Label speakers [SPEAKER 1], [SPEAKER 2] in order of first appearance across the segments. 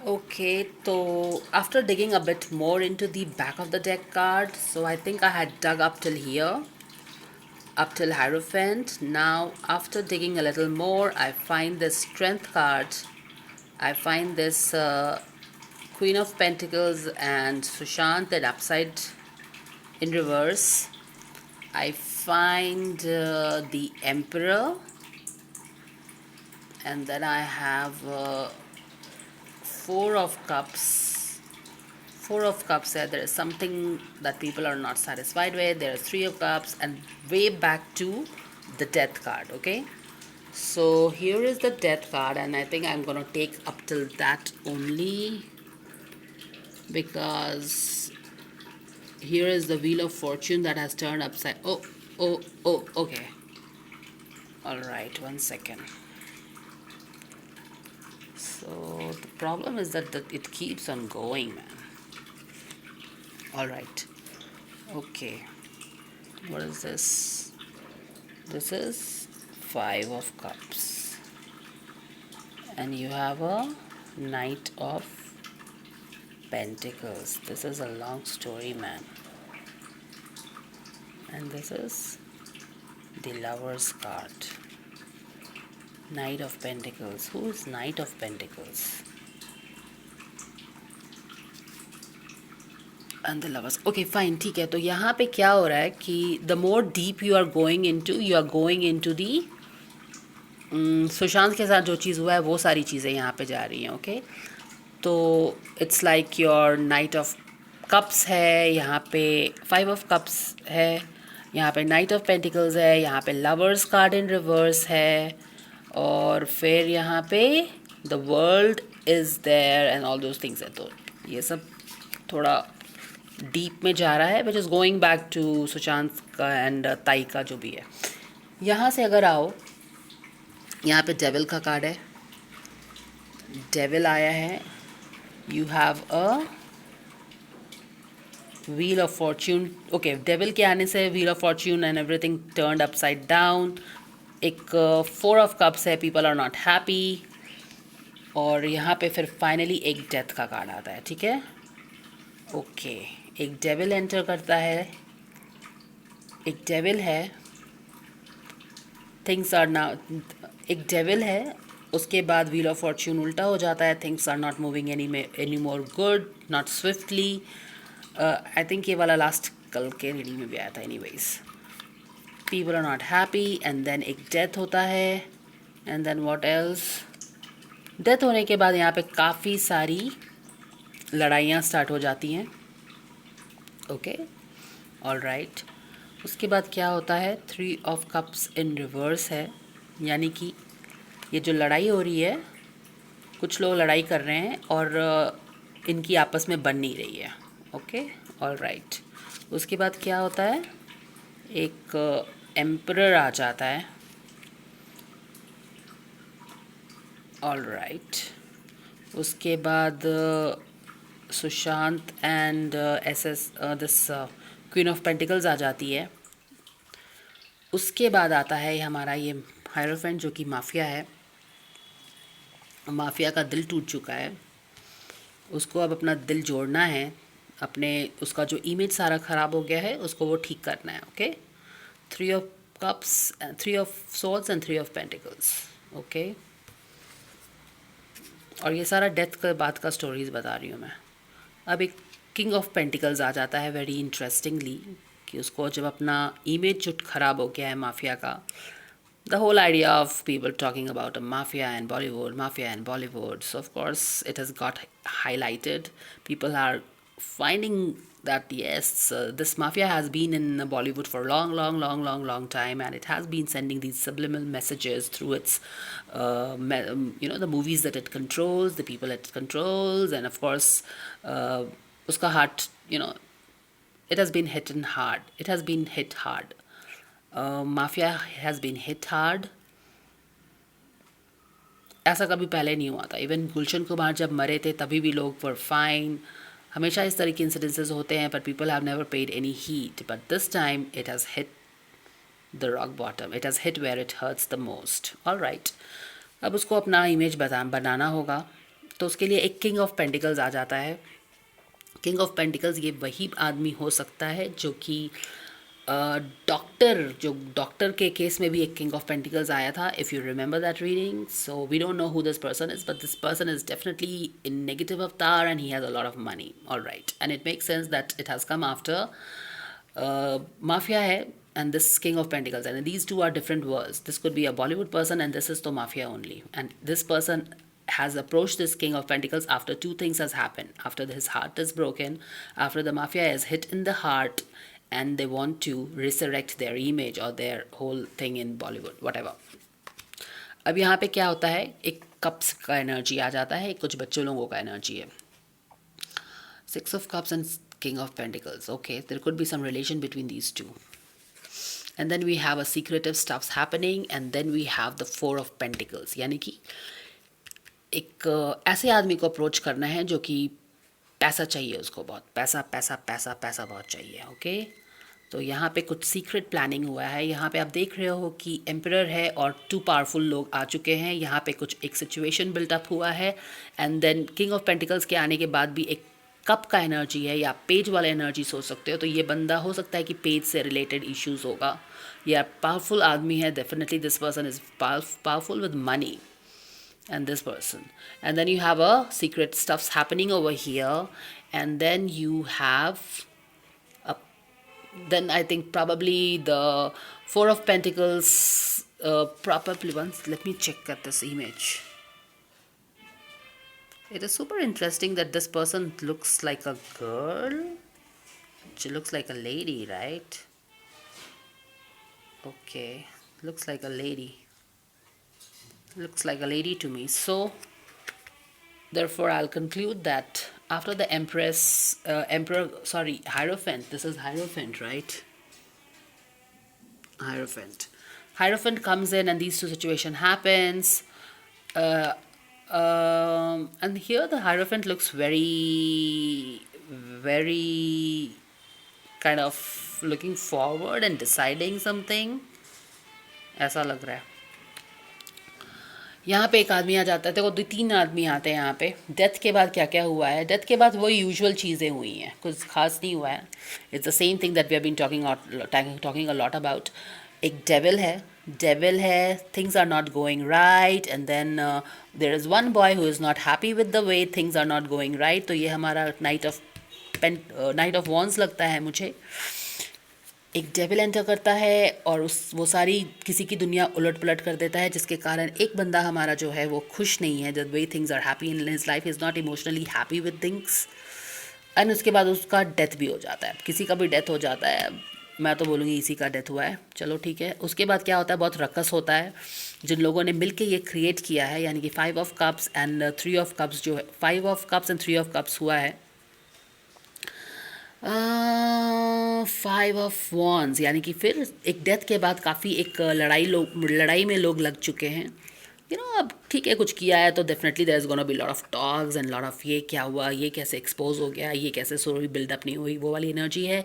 [SPEAKER 1] Okay, so after digging a bit more into the back of the deck card, so I think I had dug up till here, up till Hierophant. Now, after digging a little more, I find this Strength card. I find this Queen of Pentacles and Sushant and upside in reverse. I find the Emperor, and then I have Four of Cups. Four of Cups there is something that people are not satisfied with. There is Three of Cups, and way back to the Death card. Okay, so here is the Death card, and I think I'm gonna take up till that only, because here is the Wheel of Fortune that has turned upside. Oh, okay. All right, 1 second. So the problem is that it keeps on going, man. All right. Okay. What is this? This is Five of Cups. And you have a Knight of Pentacles. This is a long story, man. And this is the Lover's card. Knight of Pentacles. Who is Knight of Pentacles? And the Lovers. Okay, fine. ठीक है. तो यहाँ पे क्या हो रहा है कि the more deep you are going into the Sushant के साथ जो चीज़ हुआ है वो सारी चीज़ें यहाँ पे जा रही हैं. ओके, तो it's like your night of cups है, यहाँ पे फाइव ऑफ कप्स है, यहाँ पे नाइट ऑफ पेंटिकल्स है, यहाँ पे लवर्स कार्ड इन रिवर्स है, और फिर यहाँ पे the world is there and all those things है. तो ये सब थोड़ा डीप में जा रहा है, which is going back to Sushant का एंड ताई का जो भी है. यहाँ से अगर आओ, यहाँ पे डेविल का कार्ड है, डेविल आया है. You have a wheel of Fortune. Okay, devil के आने से wheel of Fortune and everything turned upside down. एक फोर ऑफ कप्स है, पीपल आर नॉट हैप्पी. और यहाँ पे फिर फाइनली एक डेथ का कार्ड आता है. ठीक है, ओके. एक डेविल एंटर करता है, एक डेविल है, थिंग्स आर नाउ, एक डेविल है, उसके बाद व्हील ऑफ फॉर्च्यून उल्टा हो जाता है. Things are not moving any more good, not swiftly. I think ये वाला लास्ट कल के रीडिंग में भी आया था. Anyways, people are not happy, and then एक डेथ होता है, and then what else. Death होने के बाद यहाँ पे काफ़ी सारी लड़ाइयाँ स्टार्ट हो जाती हैं. Okay, all right. उसके बाद क्या होता है, three of cups in reverse है, यानी कि ये जो लड़ाई हो रही है, कुछ लोग लड़ाई कर रहे हैं और इनकी आपस में बन नहीं रही है. Okay, all right. उसके बाद क्या होता है, एक एम्परर आ जाता है. All right. उसके बाद Sushant and this queen of pentacles आ जाती है. उसके बाद आता है हमारा ये हायरोफेंट, जो कि माफिया है. माफिया का दिल टूट चुका है, उसको अब अपना दिल जोड़ना है. अपने उसका जो इमेज सारा ख़राब हो गया है, उसको वो ठीक करना है. Okay, three of cups, three of swords and three of pentacles. Okay, और ये सारा डेथ के बाद का स्टोरीज बता रही हूँ मैं. अब एक किंग ऑफ पेंटिकल्स आ जाता है वेरी इंटरेस्टिंगली, कि उसको जब अपना इमेज जो ख़राब हो गया है माफिया का, the whole idea of people talking about a mafia and Bollywood. So of course it has got highlighted. People are finding that yes, this mafia has been in Bollywood for long time, and it has been sending these subliminal messages through its, the movies that it controls, the people it controls, and of course, uska heart, it has been hit hard. Mafia has been hit hard. ऐसा कभी पहले नहीं हुआ था. Even Gulshan Kumar जब मरे थे तभी भी लोग वर फाइन. हमेशा इस तरह के इंसिडेंसेस होते हैं, but people have never paid any heed. But this time it has hit the rock bottom. It has hit where it hurts the most. All right. अब उसको अपना इमेज बनाना होगा, तो उसके लिए एक किंग ऑफ पेंटिकल्स आ जाता है। किंग ऑफ पेंटिकल्स ये वही आदमी हो सकता है जो कि डॉक्टर के केस में भी एक किंग ऑफ पेंटिकल्स आया था, if you remember that reading. So we don't know who this person is, but this person is definitely in negative avatar and he has a lot of money, all right, and it makes sense that it has come after mafia है and this king of pentacles, and these two are different worlds. This could be a Bollywood person and this is the mafia only, and this person has approached this king of pentacles after two things has happened: after his heart is broken, after the mafia is hit in the heart, and they want to resurrect their image or their whole thing in Bollywood, whatever. अब यहाँ पे क्या होता है, एक cups का energy आ जाता है, कुछ बच्चों लोगों का एनर्जी है। Six of cups and king of pentacles. Okay, there could be some relation between these two. And then we have a secretive stuffs happening, and then we have the four of pentacles, यानी कि एक ऐसे आदमी को approach करना है जो कि पैसा चाहिए उसको, बहुत पैसा पैसा पैसा पैसा बहुत चाहिए। ओके, तो यहाँ पे कुछ सीक्रेट प्लानिंग हुआ है। यहाँ पे आप देख रहे हो कि एम्परर है और टू पावरफुल लोग आ चुके हैं। यहाँ पे कुछ एक सिचुएशन बिल्टअप हुआ है, and then king of pentacles के आने के बाद भी एक कप का एनर्जी है, या पेज वाला एनर्जी सोच सकते हो। तो ये बंदा हो सकता है कि पेज से रिलेटेड इश्यूज होगा, या पावरफुल आदमी है। Definitely this person is powerful with money, and this person, and then you have a secret stuffs happening over here, and then you have a, then I think probably the four of pentacles, probably once, let me check at this image. It is super interesting that this person looks like a girl. She looks like a lady, right? Okay, looks like a lady. Looks like a lady to me. So therefore I'll conclude that after the Hierophant, this is Hierophant, right? Hierophant comes in and these two situation happens, and here the Hierophant looks very very kind of looking forward and deciding something, ऐसा लग रहा है। यहाँ पे एक आदमी आ जाता है, देखो दो तीन आदमी आते हैं यहाँ पे। डेथ के बाद क्या क्या हुआ है, डेथ के बाद वो यूजुअल चीज़ें हुई हैं, कुछ खास नहीं हुआ है। It's the same thing that we have been talking a lot about. एक डेविल है, things are not going right, and then there is one boy who is not happy with the way things are not going right. तो ये हमारा night of wands लगता है मुझे। एक devil enter करता है और वो सारी किसी की दुनिया उलट पुलट कर देता है, जिसके कारण एक बंदा हमारा जो है वो खुश नहीं है। The way things are happy in his life, is not emotionally happy with things, and उसके बाद उसका डेथ भी हो जाता है। किसी का भी डेथ हो जाता है, मैं तो बोलूँगी इसी का डेथ हुआ है, चलो ठीक है। उसके बाद क्या होता है, बहुत रकस होता है। जिन लोगों ने मिलके ये क्रिएट किया है, यानी कि 5 of cups and 3 of cups जो है, 5 of cups and 3 of cups हुआ है। 5 ऑफ वॉन्स, यानी कि फिर एक डेथ के बाद काफ़ी एक लड़ाई में लोग लग चुके हैं। अब ठीक है, कुछ किया है तो definitely there is gonna be lot of talks and lot of ये क्या हुआ, ये कैसे एक्सपोज हो गया, ये कैसे स्टोरी बिल्डअप नहीं हुई, वो वाली एनर्जी है।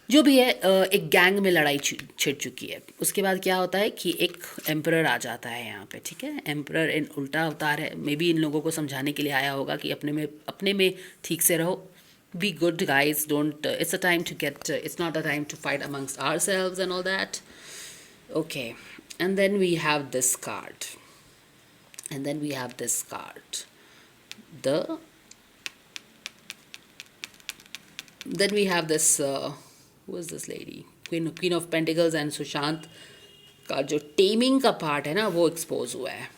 [SPEAKER 1] जो भी है, एक गैंग में लड़ाई छिड़ चुकी है। उसके बाद क्या होता है कि एक एम्परर आ जाता है यहाँ पे, ठीक है। एम्परर इन उल्टा अवतार है, मे बी इन लोगों को समझाने के लिए आया होगा कि अपने में ठीक से रहो, be good guys, don't it's a time to get it's not a time to fight amongst ourselves and all that. Okay, and then we have this card, the then we have this who is this lady, queen of pentacles, and Sushant का जो taming का part है ना वो expose हुआ है।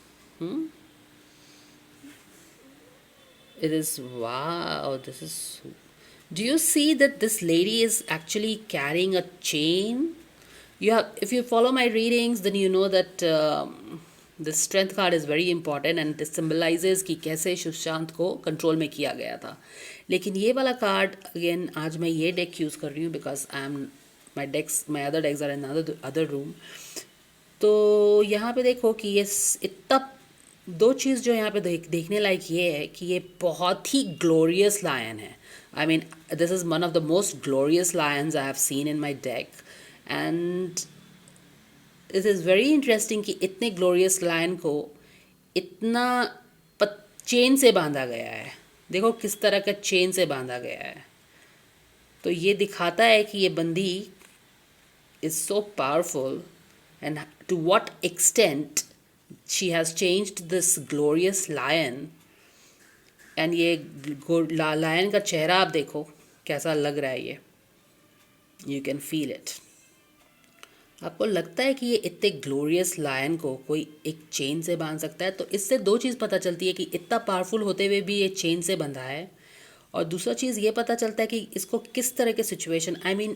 [SPEAKER 1] It is, wow, this is, do you see that this lady is actually carrying a chain? If you follow my readings, then you know that the strength card is very important and this symbolizes कि कैसे सुशांत को control में किया गया था। लेकिन ये वाला कार्ड अगेन, आज मैं ये डेक यूज़ कर रही हूँ because my other decks are in other room। तो यहाँ पे देखो कि ये इतना, दो चीज़ जो यहाँ पे देखने लायक ये है कि ये बहुत ही ग्लोरियस लायन है। I mean this is one of the most glorious Lions I have seen in my deck, and it is very interesting कि इतने ग्लोरियस लायन को इतना चेन से बांधा गया है। देखो किस तरह का चेन से बांधा गया है। तो ये दिखाता है कि ये बंदी is so powerful and to what extent she has changed this glorious lion. And ये लायन का चेहरा आप देखो कैसा लग रहा है ये, यू कैन फील इट। आपको लगता है कि ये इतने ग्लोरियस लायन को कोई एक चेन से बांध सकता है? तो इससे दो चीज़ पता चलती है कि इतना पावरफुल होते हुए भी ये चेन से बंधा है, और दूसरा चीज़ ये पता चलता है कि इसको किस तरह के situation, I mean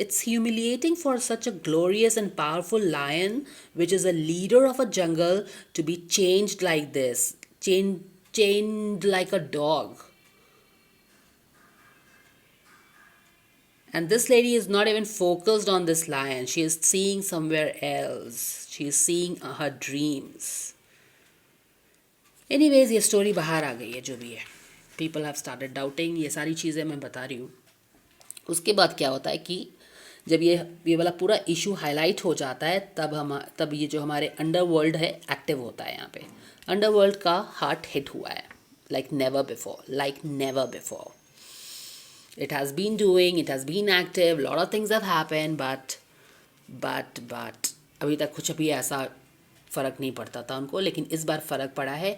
[SPEAKER 1] it's humiliating for such a glorious and powerful lion which is a leader of a jungle to be changed like this, chained like a dog. And this lady is not even focused on this lion, she is seeing somewhere else, she is seeing her dreams. Anyways, ये story बाहर आ गई है जो भी है, people have started doubting, ये सारी चीज़ें मैं बता रही हूँ। उसके बाद क्या होता है कि जब ये वाला पूरा इशू हाईलाइट हो जाता है तब ये जो हमारे अंडरवर्ल्ड है एक्टिव होता है। यहाँ पे अंडरवर्ल्ड का हार्ट हिट हुआ है like never before. It has been doing, it has been active, lot of things have happened, but अभी तक कुछ भी ऐसा फ़र्क नहीं पड़ता था उनको, लेकिन इस बार फ़र्क पड़ा है।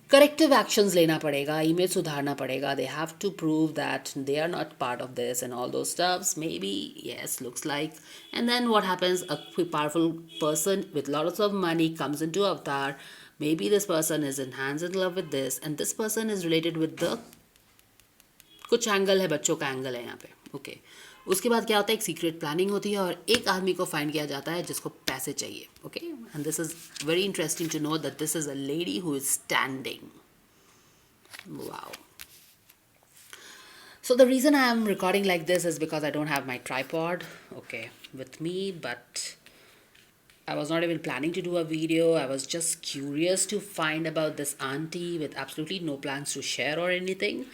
[SPEAKER 1] करेक्टिव एक्शंस लेना पड़ेगा, इमेज सुधारना पड़ेगा, they have to prove that they are not part of this and all those stuffs, maybe yes looks like. And then what happens, a powerful person with lots of money comes into avatar, maybe this person is in hands in love with this and this person is related with the, कुछ angle है, बच्चों का angle है यहाँ पे, okay. उसके बाद क्या होता है, एक सीक्रेट प्लानिंग होती है और एक आदमी को फाइंड किया जाता है जिसको पैसे चाहिए, okay. And this is very interesting to know that this is a lady who is standing, wow. So the reason I am recording like this is because I don't have my tripod, okay, with me, but I was not even planning to do a video. I was just curious to find about this auntie with absolutely no plans to share or anything.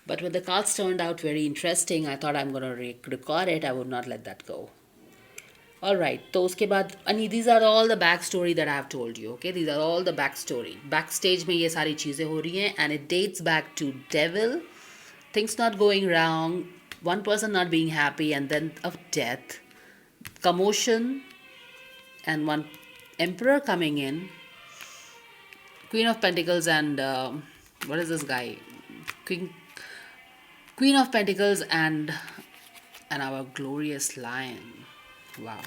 [SPEAKER 1] But when the cards turned out very interesting, I thought I'm going to record it. I would not let that go. Alright, तो उसके बाद these are all the backstory that I have told you, okay? These are all the backstory. Backstage में ये सारी चीज़ें हो रही हैं and it dates back to Devil, things not going wrong, one person not being happy and then of death, commotion and one emperor coming in, Queen of Pentacles and what is this guy? Queen of Pentacles and our glorious lion. Wow.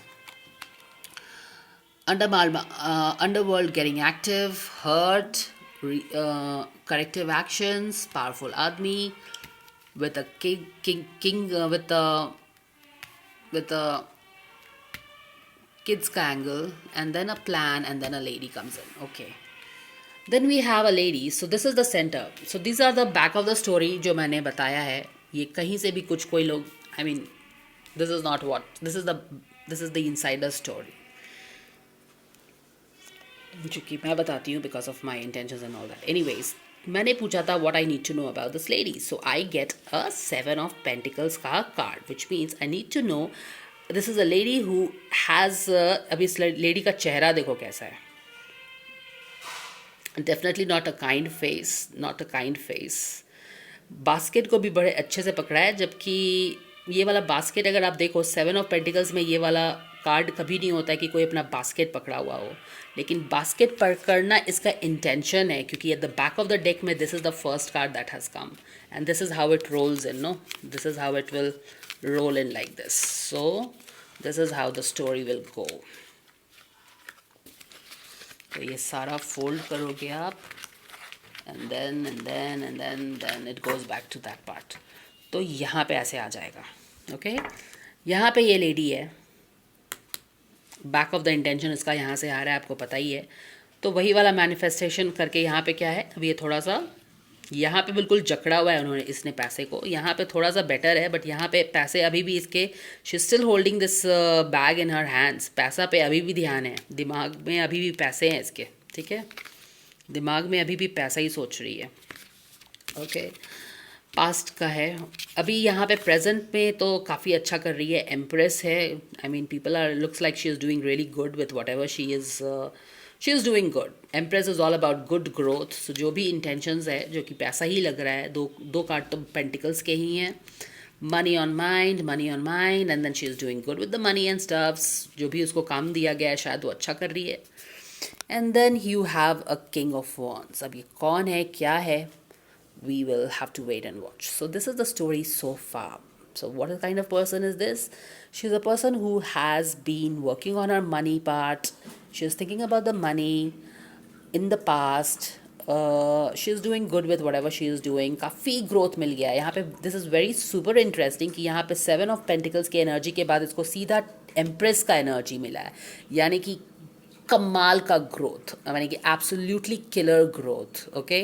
[SPEAKER 1] Underworld getting active, hurt, corrective actions, powerful Admi with a king with a kids ka angle, and then a plan, and then a lady comes in, okay. Then we have a lady, so this is the center. So these are the back of the story जो मैंने बताया है। ये कहीं से भी कुछ कोई लोग, I mean, this is not what, this is the insider story, जो कि मैं बताती हूँ because of my intentions and all that. Anyways, मैंने पूछा था what I need to know about this lady. So I get a 7 of Pentacles का card, which means I need to know this is a lady who has अभी इस lady का चेहरा देखो कैसा है। Definitely not a kind face, basket को भी बड़े अच्छे से पकड़ा है, जबकि ये वाला बास्केट अगर आप देखो 7 ऑफ पेंटिकल्स में ये वाला कार्ड कभी नहीं होता है कि कोई अपना बास्केट पकड़ा हुआ हो, लेकिन बास्केट पकड़ना इसका इंटेंशन है, क्योंकि at the back of the deck में this is the first card that has come and this is how it rolls in, no, this is how it will roll in like this, so this is how the story will go. तो ये सारा fold करोगे आप and then it goes back to that part. तो यहाँ पे ऐसे आ जाएगा, ओके। यहाँ पे ये लेडी है, बैक ऑफ द इंटेंशन इसका यहाँ से आ रहा है, आपको पता ही है। तो वही वाला मैनिफेस्टेशन करके यहाँ पे क्या है, अब ये थोड़ा सा यहाँ पे बिल्कुल जकड़ा हुआ है उन्होंने, इसने पैसे को, यहाँ पे थोड़ा सा बेटर है, बट यहाँ पे पैसे अभी भी इसके, she still holding this bag in her hands, पैसा पे अभी भी ध्यान है, दिमाग में अभी भी पैसे हैं इसके, ठीक है, दिमाग में अभी भी पैसा ही सोच रही है, ओके। पास्ट का है, अभी यहाँ पे प्रेजेंट में तो काफ़ी अच्छा कर रही है, एम्प्रेस है, I mean people are looks like she is doing really good with whatever she she is doing good. Empress is all about good growth. So जो भी इंटेंशंस है, जो कि पैसा ही लग रहा है, दो दो कार्ड तो पेंटिकल्स के ही हैं. money on mind, and then she is doing good with the money and stuffs. जो भी उसको काम दिया गया है शायद वो अच्छा कर रही है. And then you have a king of wands. अब ये कौन है, क्या है? We will have to wait and watch. So this is the story so far. So what kind of person is this? She's a person who has been working on her money part. She's thinking about the money in the past. She is doing good with whatever she is doing. काफ़ी growth मिल गया है यहाँ पे. This is very super interesting कि यहाँ पे 7 of pentacles की energy के बाद इसको सीधा एम्प्रेस का एनर्जी मिला है. यानी कि कमाल का ग्रोथ, यानी कि absolutely killer growth. Okay,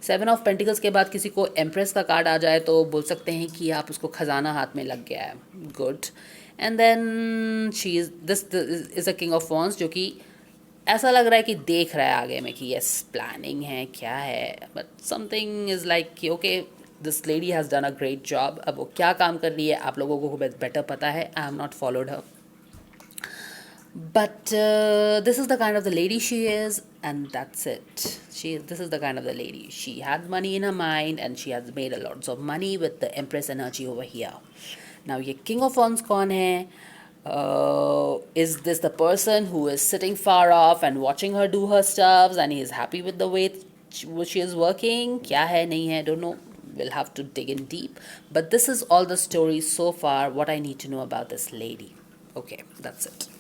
[SPEAKER 1] 7 of pentacles के बाद किसी को एम्प्रेस का कार्ड आ जाए तो बोल सकते हैं कि आप उसको खजाना हाथ में लग गया है. Good. And then she is this is a king of wands जो कि ऐसा लग रहा है कि देख रहा है आगे में कि यस प्लानिंग है, क्या है, बट समथिंग इज़ लाइक कि okay this lady has done a great job. अब वो क्या काम कर रही है आप लोगों को बेटर पता है. I have not followed her, but this is the kind of the lady she is, and that's it. This is the kind of the lady. She had money in her mind and she has made a lots of money with the empress energy over here. Now ये king of wands कौन है? Is this the person who is sitting far off and watching her do her stuffs and he is happy with the way she is working? क्या है, नहीं है, don't know. We'll have to dig in deep. But this is all the story so far, what I need to know about this lady. Okay, that's it.